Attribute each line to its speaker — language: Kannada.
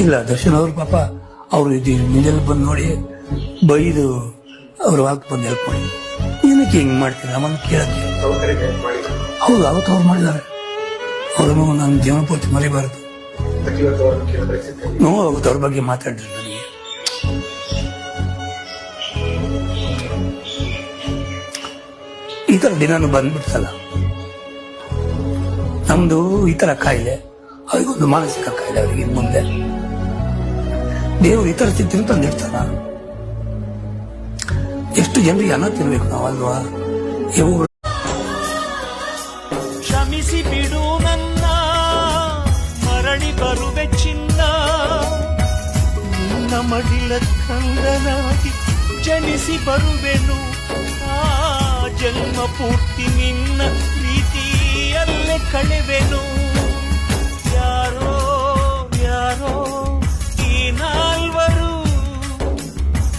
Speaker 1: ಇಲ್ಲ ದರ್ಶನ್ ಅವ್ರ ಪಾಪ ಅವ್ರು ನಿಜಲ್ಲಿ ಬಂದು ನೋಡಿ ಬೈದು ಅವ್ರ ವಾಕ್ ಬಂದು ಹೆಲ್ಪ್ ಮಾಡಿ ಏನಕ್ಕೆ ಹಿಂಗ್ ಮಾಡ್ತೀರ ನಮ್ಮನ್ನು ಕೇಳಕ್ಕೆ. ಹೌದು ಅವತ್ತು ಅವ್ರು ಮಾಡಿದ್ದಾರೆ. ಅವ್ರನ್ನು ನನ್ನ ಜೀವನ ಪೂರ್ತಿ ಮರಿಬಾರದು. ಅವತ್ತು ಅವ್ರ ಬಗ್ಗೆ ಮಾತಾಡಿದ್ರು ನನಗೆ. ಈ ತರ ದಿನಾನು ಬಂದ್ಬಿಡ್ತಲ್ಲ. ನಮ್ದು ಈ ತರ ಕಾಯಿಲೆ, ಅವ್ರಿಗೊಂದು ಮಾನಸಿಕ ಕಾಯಿಲೆ. ಅವರಿಗೆ ಮುಂದೆ ದೇವರು ಈ ತರ ಸ್ಥಿತಿ ತಂದಿರ್ತಾರ. ಎಷ್ಟು ಜನರಿಗೆ ಅನ್ನ ತಿನ್ಬೇಕು ನಾವಲ್ವಾ?
Speaker 2: ಕ್ಷಮಿಸಿ ಬಿಡು ನನ್ನ, ಮರಳಿ ಬರುವೆ ಚಿನ್ನ, ನಿನ್ನ ಮಡಿಲ ಕಂದನಾಗಿ ಜನಿಸಿ ಬರುವೆನು. ಆ ಜನ್ಮ ಪೂರ್ತಿ ನಿನ್ನ ಪ್ರೀತಿಯಲ್ಲೇ ಕಳೆವೆನು.